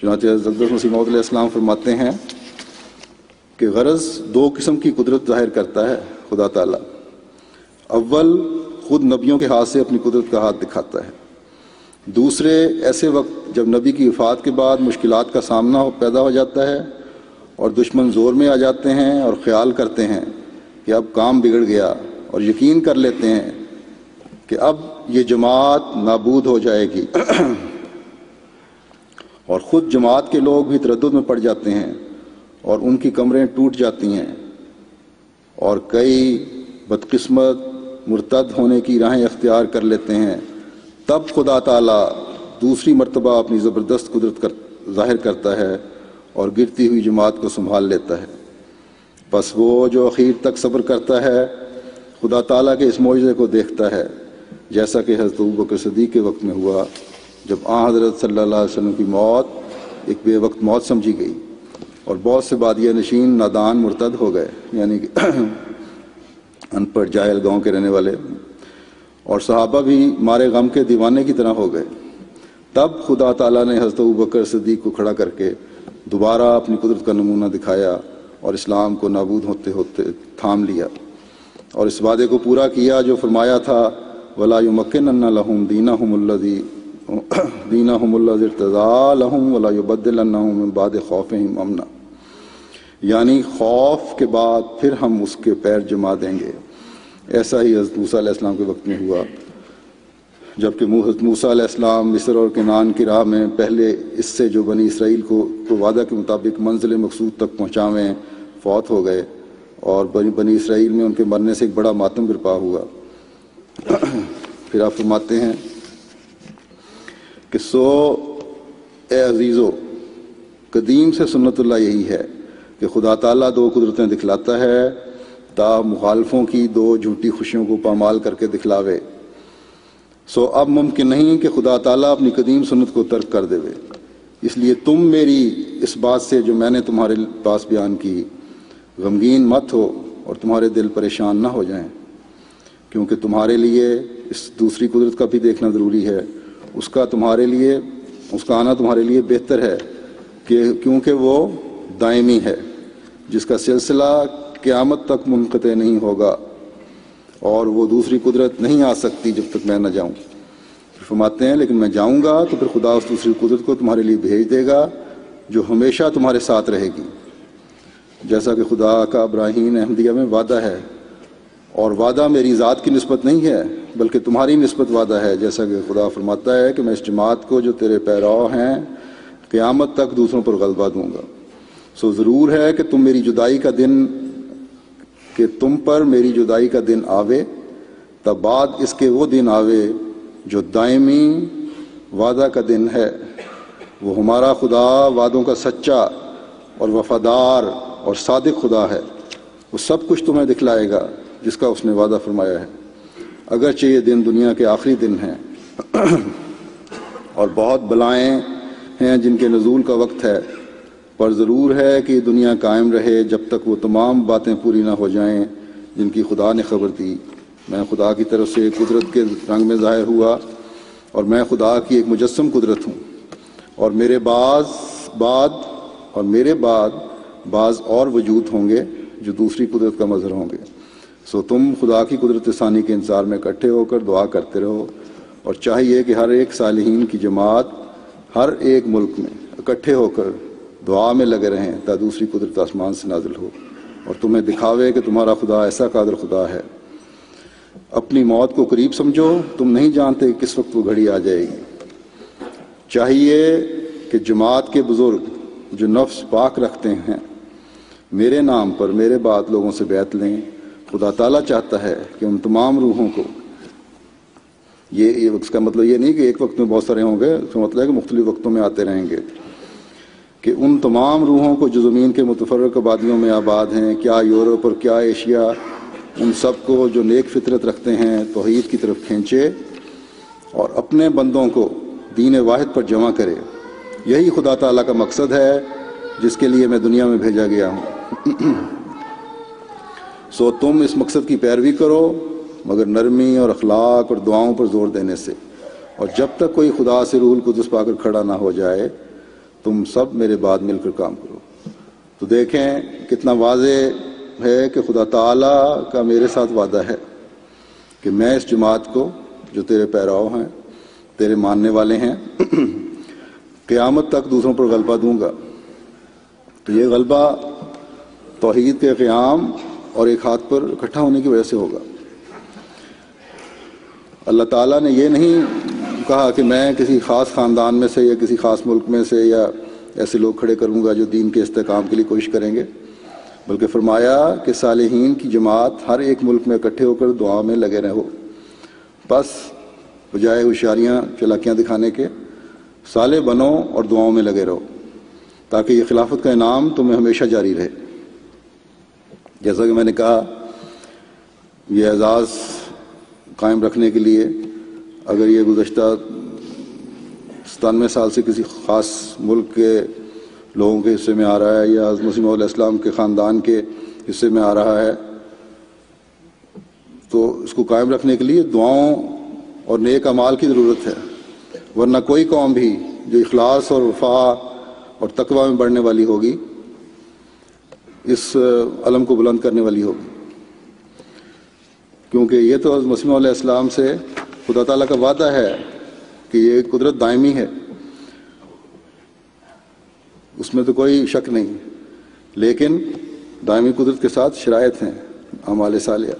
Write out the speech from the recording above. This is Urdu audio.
چنانچہ حضرت مسیح موعود علیہ السلام فرماتے ہیں کہ غرض دو قسم کی قدرت ظاہر کرتا ہے خدا تعالیٰ. اول خود نبیوں کے ہاتھ سے اپنی قدرت کا ہاتھ دکھاتا ہے. دوسرے ایسے وقت جب نبی کی وفات کے بعد مشکلات کا سامنا پیدا ہو جاتا ہے اور دشمن زور میں آ جاتے ہیں اور خیال کرتے ہیں کہ اب کام بگڑ گیا، اور یقین کر لیتے ہیں کہ اب یہ جماعت نابود ہو جائے گی اور خود جماعت کے لوگ بھی تردد میں پڑ جاتے ہیں اور ان کی کمریں ٹوٹ جاتی ہیں اور کئی بدقسمت مرتد ہونے کی راہیں اختیار کر لیتے ہیں، تب خدا تعالیٰ دوسری مرتبہ اپنی زبردست قدرت ظاہر کرتا ہے اور گرتی ہوئی جماعت کو سنبھال لیتا ہے. بس وہ جو اخیر تک صبر کرتا ہے خدا تعالیٰ کے اس معجزے کو دیکھتا ہے، جیسا کہ حضرت ابوبکر صدیق کے وقت میں ہوا جب حضرت صلی اللہ علیہ وسلم کی موت ایک بے وقت موت سمجھی گئی اور بہت سے بادیہ نشین نادان مرتد ہو گئے، یعنی کہ ان پڑھ جاہل گاؤں کے رہنے والے، اور صحابہ بھی مارے غم کے دیوانے کی طرح ہو گئے. تب خدا تعالیٰ نے حضرت ابوبکر صدیق کو کھڑا کر کے دوبارہ اپنی قدرت کا نمونہ دکھایا اور اسلام کو نابود ہوتے ہوتے تھام لیا اور اس وعدے کو پورا کیا جو فرمایا تھا وَلَا يُمَكِّنَنَّ لَهُمْ دِينَهُمُ الَّذِي ارْتَضَىٰ لَهُمْ وَلَا يُبَدِّلَنَّهُم مِّن بَعْدِ خَوْفِهِمْ أَمْنًا، یعنی خوف کے بعد پھر ہم اس کے پیر جما دیں گے. ایسا ہی حضرت موسیٰ علیہ السلام کے وقت میں ہوا، جبکہ حضرت موسیٰ علیہ السلام مصر اور کنعان کی راہ میں پہلے اس سے جو بنی اسرائیل کو وعدہ کے مطابق منزل مقصود تک پہنچاویں فوت ہو گئے، اور بنی اسرائیل میں ان کے مرنے سے ایک بڑا ماتم برپا ہوا. پھر آپ فرماتے ہیں کہ سو اے عزیزو، قدیم سے سنت اللہ یہی ہے کہ خدا تعالیٰ دو قدرتیں دکھلاتا ہے تا مخالفوں کی دو جھوٹی خوشیوں کو پامال کر کے دکھلاوے. سو اب ممکن نہیں کہ خدا تعالیٰ اپنی قدیم سنت کو ترک کر دے، اس لیے تم میری اس بات سے جو میں نے تمہارے پاس بیان کی غمگین مت ہو اور تمہارے دل پریشان نہ ہو جائیں، کیونکہ تمہارے لیے اس دوسری قدرت کا بھی دیکھنا ضروری ہے. اس کا آنا تمہارے لیے بہتر ہے کیونکہ وہ دائمی ہے، جس کا سلسلہ قیامت تک منقطع نہیں ہوگا، اور وہ دوسری قدرت نہیں آ سکتی جب تک میں نہ جاؤں. فرماتے ہیں لیکن میں جاؤں گا تو پھر خدا اس دوسری قدرت کو تمہارے لیے بھیج دے گا جو ہمیشہ تمہارے ساتھ رہے گی، جیسا کہ خدا کا ابراہیم احمدیہ میں وعدہ ہے. اور وعدہ میری ذات کی نسبت نہیں ہے بلکہ تمہاری نسبت وعدہ ہے، جیسا کہ خدا فرماتا ہے کہ میں اس جماعت کو جو تیرے پیرو ہیں قیامت تک دوسروں پر غلبہ دوں گا. سو ضرور ہے کہ تم پر میری جدائی کا دن آوے، تب بعد اس کے وہ دن آوے جو دائمی وعدہ کا دن ہے. وہ ہمارا خدا وعدوں کا سچا اور وفادار اور صادق خدا ہے. وہ سب کچھ تمہیں دکھلائے گا جس کا اس نے وعدہ فرمایا ہے، اگرچہ یہ دن دنیا کے آخری دن ہیں اور بہت بلائیں ہیں جن کے نزول کا وقت ہے، پر ضرور ہے کہ یہ دنیا قائم رہے جب تک وہ تمام باتیں پوری نہ ہو جائیں جن کی خدا نے خبر دی. میں خدا کی طرف سے قدرت کے رنگ میں ظاہر ہوا اور میں خدا کی ایک مجسم قدرت ہوں، اور میرے بعد بعض اور وجود ہوں گے جو دوسری قدرت کا مظہر ہوں گے. سو تم خدا کی قدرت ثانی کے انتظار میں اکٹھے ہو کر دعا کرتے رہو، اور چاہیے کہ ہر ایک صالحین کی جماعت ہر ایک ملک میں اکٹھے ہو کر دعا میں لگے رہیں تا دوسری قدرت آسمان سے نازل ہو اور تمہیں دکھاوے کہ تمہارا خدا ایسا قادر خدا ہے. اپنی موت کو قریب سمجھو، تم نہیں جانتے کہ کس وقت وہ گھڑی آ جائے گی. چاہیے کہ جماعت کے بزرگ جو نفس پاک رکھتے ہیں میرے نام پر میرے بعد لوگوں سے بیعت لیں. خدا تعالیٰ چاہتا ہے کہ ان تمام روحوں کو، یہ اس کا مطلب یہ نہیں کہ ایک وقت میں بہت سارے ہوں گے، اس کا مطلب ہے کہ مختلف وقتوں میں آتے رہیں گے، کہ ان تمام روحوں کو جو زمین کے متفرق آبادیوں میں آباد ہیں، کیا یورپ اور کیا ایشیا، ان سب کو جو نیک فطرت رکھتے ہیں توحید کی طرف کھینچے اور اپنے بندوں کو دین واحد پر جمع کرے. یہی خدا تعالیٰ کا مقصد ہے جس کے لیے میں دنیا میں بھیجا گیا ہوں. سو تم اس مقصد کی پیروی کرو مگر نرمی اور اخلاق اور دعاؤں پر زور دینے سے، اور جب تک کوئی خدا سے روح القدس پا کر کھڑا نہ ہو جائے تم سب میرے بعد مل کر کام کرو۔ تو دیکھیں کتنا واضح ہے کہ خدا تعالیٰ کا میرے ساتھ وعدہ ہے کہ میں اس جماعت کو جو تیرے پیراؤ ہیں، تیرے ماننے والے ہیں، قیامت تک دوسروں پر غلبہ دوں گا۔ تو یہ غلبہ توحید کے قیام اور ایک ہاتھ پر اکٹھا ہونے کی وجہ سے ہوگا۔ اللہ تعالیٰ نے یہ نہیں کہا کہ میں کسی خاص خاندان میں سے یا کسی خاص ملک میں سے یا ایسے لوگ کھڑے کروں گا جو دین کے استحکام کے لیے کوشش کریں گے، بلکہ فرمایا کہ صالحین کی جماعت ہر ایک ملک میں اکٹھے ہو کر دعا میں لگے رہو، بس بجائے ہوشیاریاں چلاکیاں دکھانے کے صالح بنو اور دعاؤں میں لگے رہو، تاکہ یہ خلافت کا انعام تمہیں ہمیشہ جاری رہے۔ جیسا کہ میں نے کہا، یہ اعزاز قائم رکھنے کے لیے اگر یہ گزشتہ 97 سال سے کسی خاص ملک کے لوگوں کے حصے میں آ رہا ہے یا حضرت مسیح علیہ السلام کے خاندان کے حصے میں آ رہا ہے، تو اس کو قائم رکھنے کے لیے دعاؤں اور نیک اعمال کی ضرورت ہے، ورنہ کوئی قوم بھی جو اخلاص اور وفا اور تقوی میں بڑھنے والی ہوگی اس علم کو بلند کرنے والی ہوگی، کیونکہ یہ تو حضرت مسیح علیہ السلام سے خدا تعالیٰ کا وعدہ ہے کہ یہ قدرت دائمی ہے، اس میں تو کوئی شک نہیں، لیکن دائمی قدرت کے ساتھ شرائط ہیں، اعمال صالحہ۔